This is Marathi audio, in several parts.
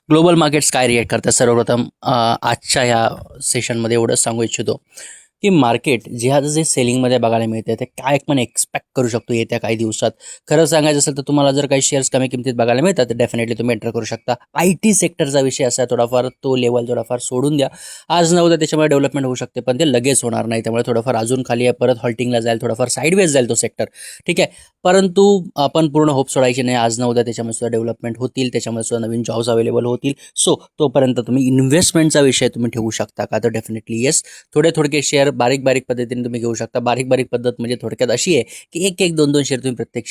ग्लोबल मार्केट्स काय रिॲक्ट करतात सर्वप्रथम आजच्या ह्या सेशनमध्ये एवढंच सांगू इच्छितो की मार्केट जे सेलिंगमध्ये बघायला मिळते ते काय पण एक्सपेक्ट करू शकतो येत्या काही दिवसात. खरं सांगायचं असेल तर तुम्हाला जर काही शेअर्स कमी किमतीत बघायला मिळतात तर डेफिनेटली तुम्ही एंटर करू शकता. IT सेक्टरचा विषय असा आहे, थोडाफार तो लेवल थोडाफार सोडून द्या. आज न उद्या त्याच्यामुळे डेव्हलपमेंट होऊ शकते पण ते लगेच होणार नाही, त्यामुळे थोडंफार अजून खाली आहे, परत हॉल्टिंगला जाईल, थोडाफार साईडवेज जाईल तो सेक्टर. ठीक आहे, परंतु आपण पूर्ण होप सोडायची नाही. आज न उद्या त्याच्यामध्ये सुद्धा डेव्हलपमेंट होतील, त्याच्यामध्ये सुद्धा नवीन जॉब्स अवेलेबल होतील. सो तोपर्यंत तुम्ही इन्व्हेस्टमेंटचा विषय तुम्ही ठेवू शकता का, तर डेफिनेटली येस. थोडे शेअर बारीक बारीक पद्धतीने तुम्ही घेऊ शकता. बारीक बारीक पद्धत म्हणजे थोडक्यात अशी आहे की एक एक दोन दोन शेअर तुम्ही प्रत्येक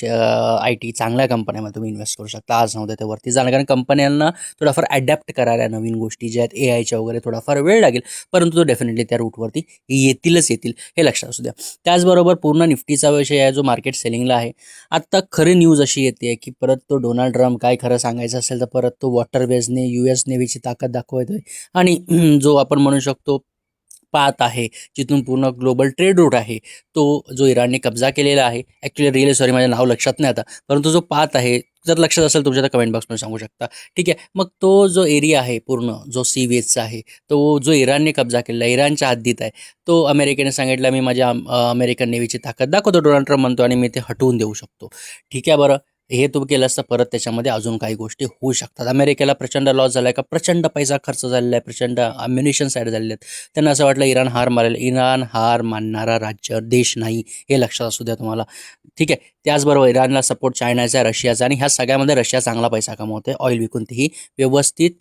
IT चांगल्या कंपन्यामध्ये तुम्ही इन्व्हेस्ट करू शकता. आज नव्हतं ते वरती जाणं, कारण कंपन्यांना थोडाफार अडॅप्ट करायला नवीन गोष्टी ज्या आहेत AIच्या वगैरे थोडाफार वेळ लागेल, परंतु तो डेफिनेटली त्या रूटवरती येतील हे लक्षात असू द्या. त्याचबरोबर पूर्ण निफ्टीचा विषय आहे जो मार्केट सेलिंगला आहे. आत्ता खरी न्यूज अशी येते की परत तो डोनाल्ड ट्रम्प, काय खरं सांगायचं असेल तर परत तो वॉटरवेजने US नेव्हीची ताकद दाखवतोय आणि जो आपण म्हणू शकतो पाथ आहे, जिथून पूर्ण ग्लोबल ट्रेड रूट आहे, तो जो इराणने कब्जा केलेला आहे. ॲक्च्युली रिअली सॉरी माझं नाव लक्षात नाही आता, परंतु जो पाथ आहे जर लक्षात असेल तुमच्या तर कमेंट बॉक्समध्ये सांगू शकता. ठीक आहे, मग तो जो एरिया आहे पूर्ण जो सी वेजचा आहे, तो जो इराणने कब्जा केलेला आहे, इराणच्या हद्दीत आहे, तो अमेरिकेने सांगितलं मी माझ्या अमेरिकन नेव्हीची ताकद दाखवतो, डोनाल्ड ट्रम्प म्हणतो, आणि मी ते हटवून देऊ शकतो. ठीक आहे, बरं हे तुम्ही केलं असतं, परत त्याच्यामध्ये अजून काही गोष्टी होऊ शकतात. अमेरिकेला प्रचंड लॉस झाला आहे, का प्रचंड पैसा खर्च झालेला आहे, प्रचंड अम्युनिशन साईड झालेले आहेत. त्यांना असं वाटलं इराण हार मारेल. इराण हार मानणारा देश नाही, हे लक्षात असू द्या तुम्हाला. ठीक आहे, त्याचबरोबर इराणला सपोर्ट चायनाचा, रशियाचा, आणि ह्या सगळ्यामध्ये रशिया चांगला पैसा कमवते ऑइल विकून, तेही व्यवस्थित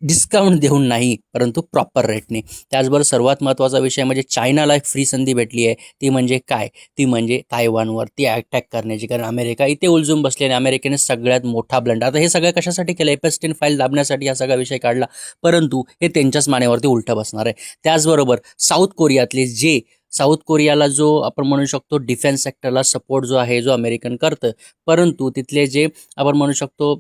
डिस्काउंट देऊन नाही, परंतु प्रॉपर रेटने. त्याचबरोबर सर्वात महत्त्वाचा विषय म्हणजे चायनाला एक फ्री संधी भेटली आहे. ती म्हणजे काय, ती म्हणजे तायवानवरती अटॅक करण्याची, कारण अमेरिका इथे उलझून बसली आणि अमेरिकेने सगळ्यात मोठा ब्लंडर. आता हे सगळं कशासाठी केलं, एपेस्टिन फाईल दाबण्यासाठी हा सगळा विषय काढला, परंतु हे त्यांच्याच मानेवरती उलटं बसणार आहे. त्याचबरोबर साऊथ कोरियाला जो आपण म्हणू शकतो डिफेन्स सेक्टरला सपोर्ट जो आहे, जो अमेरिकन करतं, परंतु तिथले जे आपण म्हणू शकतो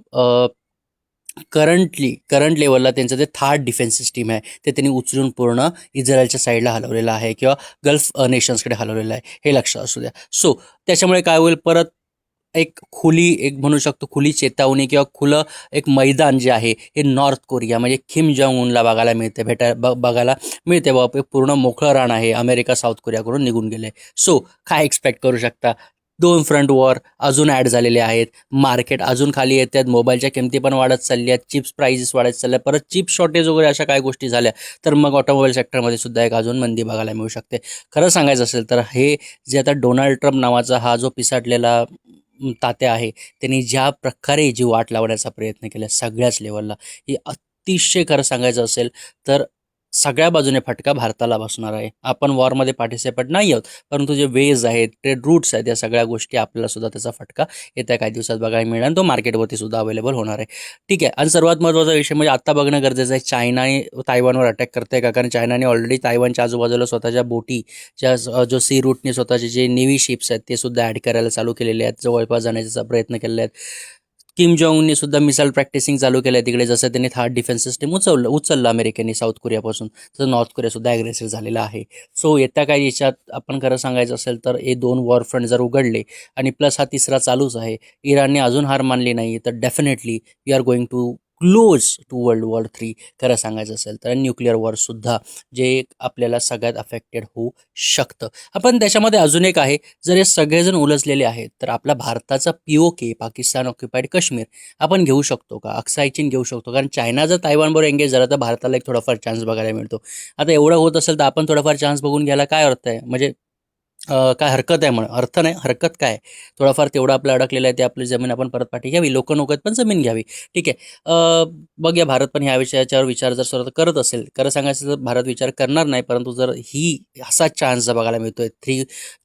करंट लेवलला त्यांचं जे थार्ड डिफेन्स सिस्टीम आहे ते त्यांनी उचलून पूर्ण इस्रायलच्या साईडला हलवलेलं आहे, किंवा गल्फ नेशन्सकडे हलवलेलं आहे, हे लक्षात असू द्या. सो त्याच्यामुळे काय होईल, परत एक म्हणू शकतो खुली चेतावणी किंवा खुलं एक मैदान जे आहे हे नॉर्थ कोरिया म्हणजे किम जॉंग उनला बघायला मिळते बाबा, पूर्ण मोकळं रान आहे, अमेरिका साऊथ कोरियाकडून निघून गेले. सो काय एक्सपेक्ट करू शकता, दोन फ्रंट वॉर अजून ॲड झालेले आहेत, मार्केट अजून खाली येत आहेत, मोबाईलच्या किमती पण वाढत चालल्या आहेत, चिप्स प्राइजेस वाढत चालल्या, परत चिप शॉर्टेज वगैरे अशा काय गोष्टी झाल्या, तर मग ऑटोमोबाईल सेक्टरमध्ये सुद्धा एक अजून मंदी बघायला मिळू शकते. खरं सांगायचं असेल तर हे जे आता डोनाल्ड ट्रम्प नावाचा हा जो पिसाटलेला तात्या आहे, त्यांनी ज्या प्रकारे जी वाट लावण्याचा प्रयत्न केला सगळ्याच लेवलला, ही अतिशय खरं सांगायचं असेल तर सगळ्या बाजूने फटका भारताला बसणार आहे. आपण वॉरमध्ये पार्टिसिपेट नाही आहोत, परंतु जे वेज आहेत, ट्रेड रूट्स आहेत, या सगळ्या गोष्टी आपल्याला सुद्धा त्याचा फटका येत्या काही दिवसात बघायला मिळणार आणि तो मार्केटवरती सुद्धा अवेलेबल होणार आहे. ठीक आहे, आणि सर्वात महत्त्वाचा विषय म्हणजे आत्ता बघणं गरजेचं आहे, चायनाने तायवानवर अटॅक करते का, कारण चायनाने ऑलरेडी तायवानच्या आजूबाजूला स्वतःच्या बोटी जो सी रूटने स्वतःचे जे नेव्ही शिप्स आहेत ते सुद्धा ॲड करायला चालू केलेले आहेत, जवळपास जाण्याचा प्रयत्न केलेले आहेत. किम जॉंगने सुद्धा मिसाईल प्रॅक्टिसिंग चालू केलं आहे तिकडे, जसं त्यांनी थार्ड डिफेन्स सिस्टीम उचललं अमेरिकेने साऊथ कोरियापासून, तसं नॉर्थ कोरियासुद्धा ॲग्रेसिव्ह झालेला आहे. सो येत्या काही याच्यात आपण खरं सांगायचं असेल तर हे दोन वॉर फ्रंट जर उघडले आणि प्लस हा तिसरा चालूच आहे, इराणने अजून हार मानली नाही, तर definitely we are going to close to world war 3 खरं सांगायचं असेल तर, न्यूक्लिअर वॉरसुद्धा जे आपल्याला सगळ्यात अफेक्टेड होऊ शकतं. आपण त्याच्यामध्ये अजून एक आहे, जर हे सगळेजण उलझलेले आहेत तर आपला भारताचा POK पाकिस्तान ऑक्युपाईड काश्मीर आपण घेऊ शकतो का, अक्साई चीन घेऊ शकतो, कारण चायना जर तायवानबरोबर एंगेज झाला तर भारताला एक थोडाफार चान्स बघायला मिळतो. आता एवढं होत असेल तर आपण थोडाफार चान्स बघून घ्यायला काय अर्थ आहे, म्हणजे काय हरकत आहे म्हणून, अर्थ नाही हरकत काय, थोडाफार तेवढं आपलं अडकलेलं आहे ते आपली जमीन आपण परत पाठी घ्यावी, लोक नको आहेत पण जमीन घ्यावी. ठीक आहे, बघूया भारत पण ह्या विषयाच्यावर विचार जर स्वतः करत असेल, खरं सांगायचं तर भारत विचार करणार नाही, परंतु जर असा चान्स जर बघायला मिळतोय,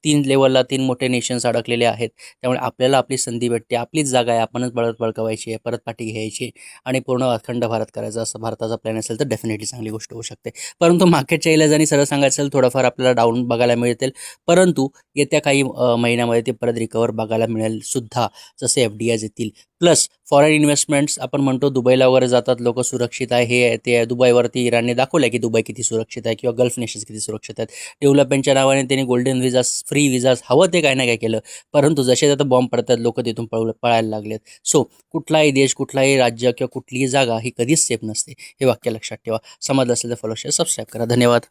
तीन लेवलला तीन मोठे नेशन्स अडकलेले आहेत, त्यामुळे आपल्याला आपली संधी भेटते, आपलीच जागा आहे, आपणच बळकवायची आहे, परत पाठी घ्यायची आणि पूर्ण अखंड भारत करायचा, असं भारताचा प्लॅन असेल तर डेफिनेटली चांगली गोष्ट होऊ शकते. परंतु मार्केटच्या इलाजाने सरळ सांगायचं असेल थोडंफार आपल्याला डाऊन बघायला मिळतील, परंतु परंतु येत्या काही महिन्यामध्ये ते परत रिकवर बघायला मिळेल सुद्धा, जसे FDIs येतील. प्लस फॉरेन इन्व्हेस्टमेंट्स आपण म्हणतो दुबईला वगैरे जातात लोक, सुरक्षित आहे, हे आहे, ते आहे. दुबईवरती इराणने दाखवलं की दुबई किती सुरक्षित आहे किंवा गल्फ नेशन्स किती सुरक्षित आहेत. डेव्हलपमेंटच्या नावाने त्यांनी गोल्डन व्हिजास, फ्री व्हिजास हवं ते काय ना काय केलं, परंतु जसे आता बॉम्ब पडतात लोक तिथून पळायला लागलेत. सो कुठलाही देश, कुठलाही राज्य किंवा कुठलीही जागा ही कधीच सेफ नसते, हे वाक्य लक्षात ठेवा. समजलं असेल तर फॉलो, शेअर, सबस्क्राईब करा. धन्यवाद.